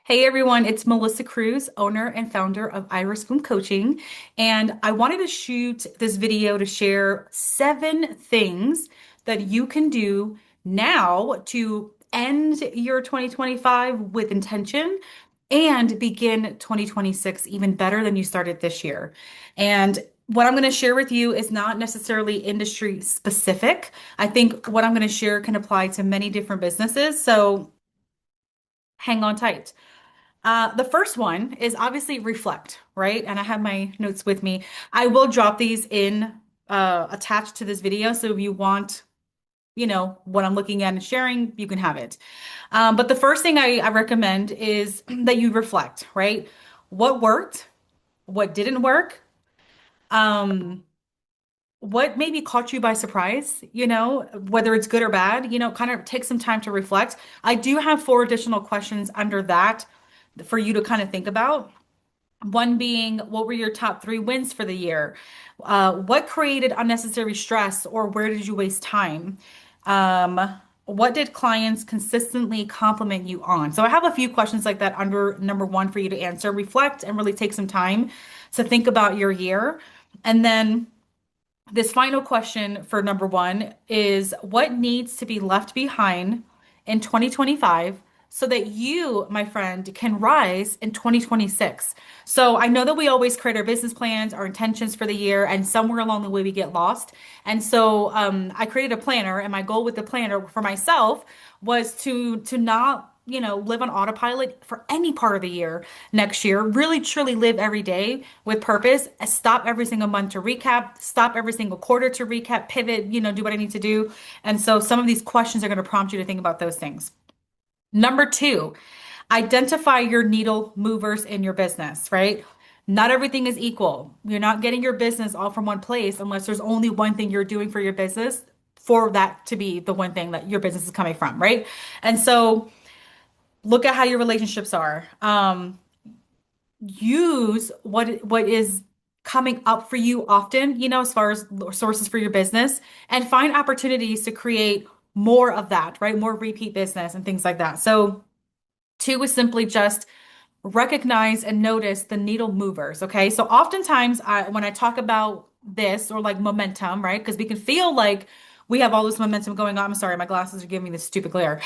Hey everyone, it's Melissa Cruz, owner and founder of Iris Bloom Coaching. And I wanted to shoot this video to share 7 things that you can do now to end your 2025 with intention and begin 2026 even better than you started this year. And what I'm going to share with you is not necessarily industry specific. I think what I'm going to share can apply to many different businesses. So hang on tight. The first one is obviously reflect, right? And I have my notes with me. I will drop these in attached to this video. So if you want, what I'm looking at and sharing, you can have it. But the first thing I recommend is that you reflect, right? What worked? What didn't work? Um, what maybe caught you by surprise, whether it's good or bad, kind of take some time to reflect. I do have 4 additional questions under that for you to kind of think about. One being, what were your top 3 wins for the year? What created unnecessary stress or where did you waste time? What did clients consistently compliment you on? So I have a few questions like that under number 1 for you to answer. Reflect and really take some time to think about your year. And then this final question for number 1 is what needs to be left behind in 2025 so that you, my friend, can rise in 2026? So I know that we always create our business plans, our intentions for the year, and somewhere along the way we get lost. And so I created a planner, and my goal with the planner for myself was to not live on autopilot for any part of the year next year. Really, truly live every day with purpose. Stop every single month to recap, stop every single quarter to recap, pivot, do what I need to do. And so some of these questions are going to prompt you to think about those things. Number 2, identify your needle movers in your business, right? Not everything is equal. You're not getting your business all from one place unless there's only one thing you're doing for your business for that to be the one thing that your business is coming from, right? And so look at how your relationships are. Use what is coming up for you often, as far as sources for your business, and find opportunities to create more of that, right? More repeat business and things like that. So 2 is simply just recognize and notice the needle movers. Okay. So oftentimes when I talk about this or like momentum, right? Because we can feel like we have all this momentum going on. I'm sorry, my glasses are giving me this stupid glare.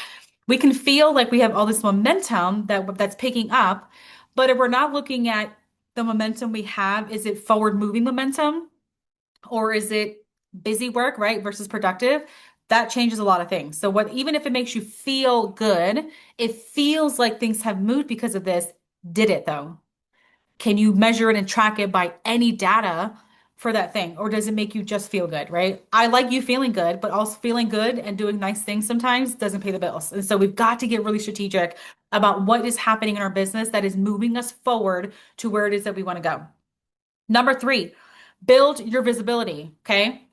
We can feel like we have all this momentum that's picking up, but if we're not looking at the momentum we have, is it forward moving momentum or is it busy work, right? Versus productive? That changes a lot of things. So even if it makes you feel good, it feels like things have moved because of this. Did it though? Can you measure it and track it by any data for that thing? Or does it make you just feel good, right? I like you feeling good, but also feeling good and doing nice things sometimes doesn't pay the bills. And so we've got to get really strategic about what is happening in our business that is moving us forward to where it is that we want to go. Number 3, build your visibility. Okay.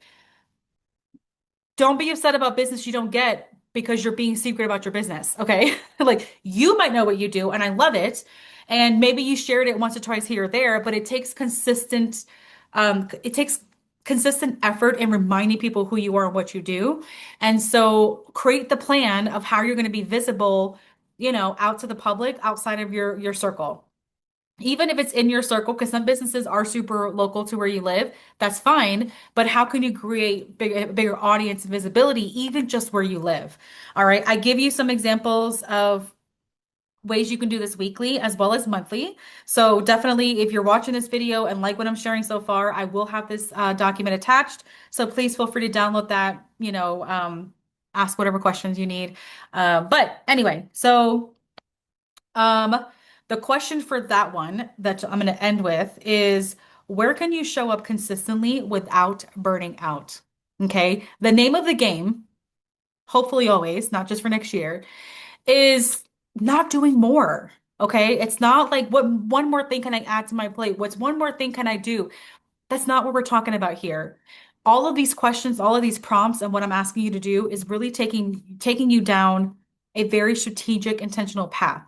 Don't be upset about business you don't get because you're being secret about your business. Okay. Like you might know what you do and I love it. And maybe you shared it once or twice here or there, but it takes consistent effort in reminding people who you are and what you do. And so create the plan of how you're going to be visible, out to the public outside of your circle. Even if it's in your circle, because some businesses are super local to where you live, that's fine. But how can you create bigger audience visibility, even just where you live? All right. I give you some examples of ways you can do this weekly as well as monthly. So definitely, if you're watching this video and like what I'm sharing so far, I will have this document attached. So please feel free to download that, ask whatever questions you need. But anyway, so um, the question for that one that I'm going to end with is where can you show up consistently without burning out? Okay. The name of the game, hopefully always, not just for next year, is not doing more. Okay. It's not like what one more thing can I add to my plate? What's one more thing can I do? That's not what we're talking about here. All of these questions, all of these prompts, and what I'm asking you to do is really taking you down a very strategic, intentional path.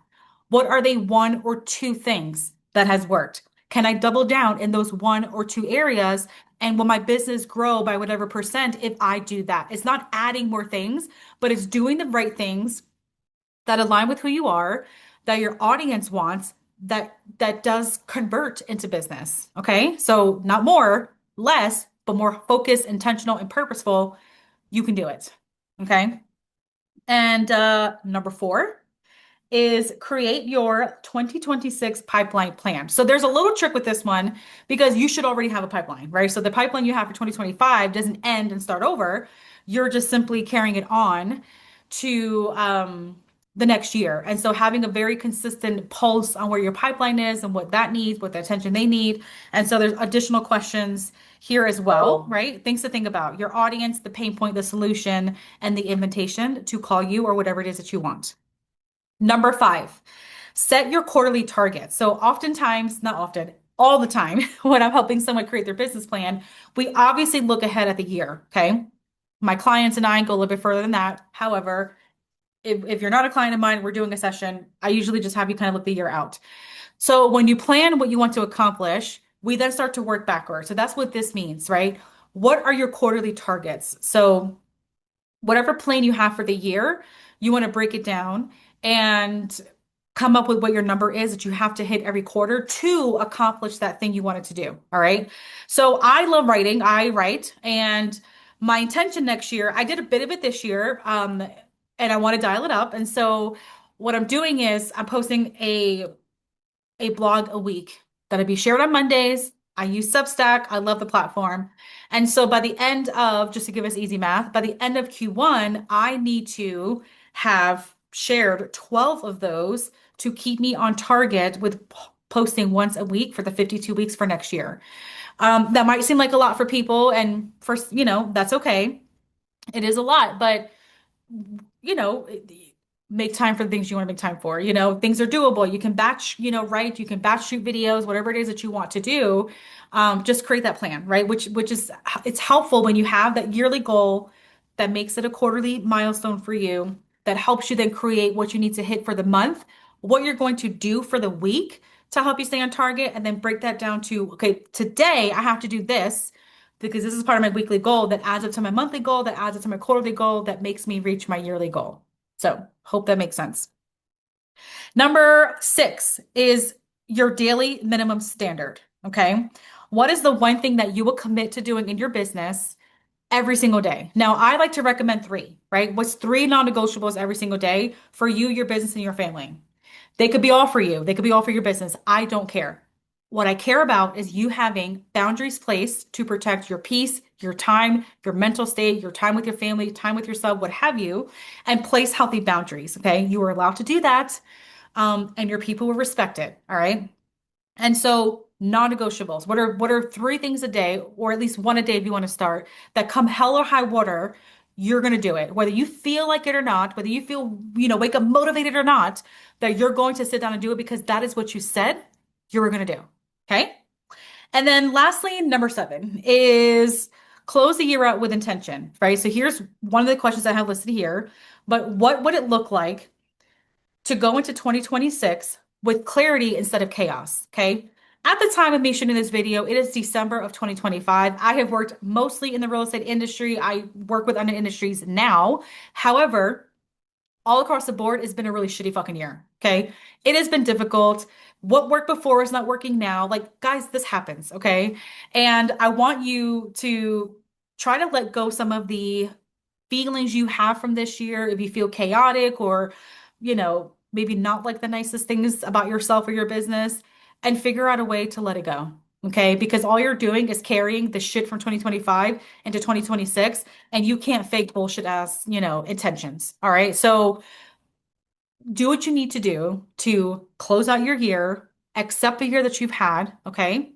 What are they 1 or 2 things that has worked? Can I double down in those 1 or 2 areas? And will my business grow by whatever percent if I do that? It's not adding more things, but it's doing the right things that align with who you are, that your audience wants that does convert into business. Okay? So not more, less, but more focused, intentional, and purposeful, you can do it. Okay? And number four is create your 2026 pipeline plan. So there's a little trick with this one because you should already have a pipeline, right? So the pipeline you have for 2025 doesn't end and start over. You're just simply carrying it on to the next year. And so having a very consistent pulse on where your pipeline is and what that needs, what the attention they need. And so there's additional questions here as well, right? Things to think about: your audience, the pain point, the solution, and the invitation to call you or whatever it is that you want. Number five, set your quarterly targets. So oftentimes, not often, all the time, when I'm helping someone create their business plan, we obviously look ahead at the year. Okay. My clients and I go a little bit further than that. However, if you're not a client of mine, we're doing a session, I usually just have you kind of look the year out. So when you plan what you want to accomplish, we then start to work backwards. So that's what this means, right? What are your quarterly targets? So whatever plan you have for the year, you want to break it down and come up with what your number is that you have to hit every quarter to accomplish that thing you wanted to do. All right. So I love writing. I write, and my intention next year, I did a bit of it this year, and I want to dial it up. And so what I'm doing is I'm posting a blog a week that'll be shared on Mondays. I use Substack. I love the platform. And so by the end of, just to give us easy math, by the end of Q1, I need to have shared 12 of those to keep me on target with posting once a week for the 52 weeks for next year. That might seem like a lot for people, and first, that's okay. It is a lot, but you know, make time for the things you want to make time for. Things are doable. You can batch, write, you can batch shoot videos, whatever it is that you want to do. Just create that plan, right? Which is, it's helpful when you have that yearly goal that makes it a quarterly milestone for you, that helps you then create what you need to hit for the month, what you're going to do for the week to help you stay on target, and then break that down to, okay, today I have to do this because this is part of my weekly goal that adds up to my monthly goal, that adds up to my quarterly goal, that makes me reach my yearly goal. So, hope that makes sense. Number six is your daily minimum standard. Okay. What is the one thing that you will commit to doing in your business every single day? Now, I like to recommend three, right? What's three non-negotiables every single day for you, your business, and your family? They could be all for you. They could be all for your business. I don't care. What I care about is you having boundaries placed to protect your peace, your time, your mental state, your time with your family, time with yourself, what have you, and place healthy boundaries. Okay. You are allowed to do that. And your people will respect it. All right. And so non-negotiables, what are three things a day, or at least one a day if you want to start, that come hell or high water, you're going to do it. Whether you feel like it or not, whether you feel, wake up motivated or not, that you're going to sit down and do it because that is what you said you were going to do. Okay. And then lastly, number seven is close the year out with intention, right? So here's one of the questions I have listed here, but what would it look like to go into 2026 with clarity instead of chaos? Okay. At the time of me shooting this video, it is December of 2025. I have worked mostly in the real estate industry. I work with other industries now. However, all across the board, it's been a really shitty fucking year. Okay. It has been difficult. What worked before is not working now. Like, guys, this happens. Okay. And I want you to try to let go some of the feelings you have from this year. If you feel chaotic or, maybe not like the nicest things about yourself or your business, and figure out a way to let it go. Okay. Because all you're doing is carrying the shit from 2025 into 2026, and you can't fake bullshit ass, intentions. All right. So do what you need to do to close out your year, accept the year that you've had. Okay.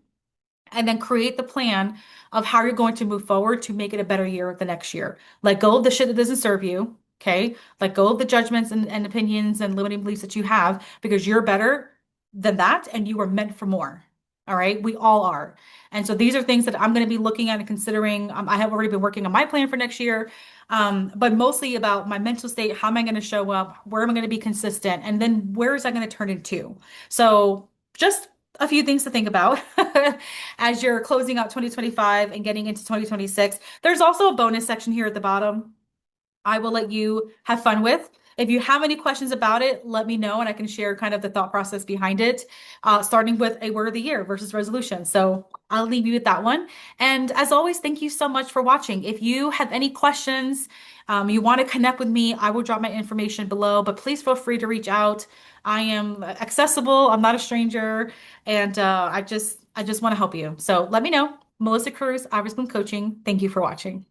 And then create the plan of how you're going to move forward to make it a better year the next year. Let go of the shit that doesn't serve you. Okay. Let go of the judgments and opinions and limiting beliefs that you have, because you're better than that and you are meant for more. All right. We all are. And so these are things that I'm going to be looking at and considering. I have already been working on my plan for next year, but mostly about my mental state. How am I going to show up? Where am I going to be consistent? And then where is that going to turn into? So just a few things to think about as you're closing out 2025 and getting into 2026. There's also a bonus section here at the bottom I will let you have fun with. If you have any questions about it, let me know and I can share kind of the thought process behind it, starting with a word of the year versus resolution. So I'll leave you with that one. And as always, thank you so much for watching. If you have any questions, you want to connect with me, I will drop my information below, but please feel free to reach out. I am accessible. I'm not a stranger, and I just want to help you. So let me know. Melissa Cruz, Iris Bloom Coaching. Thank you for watching.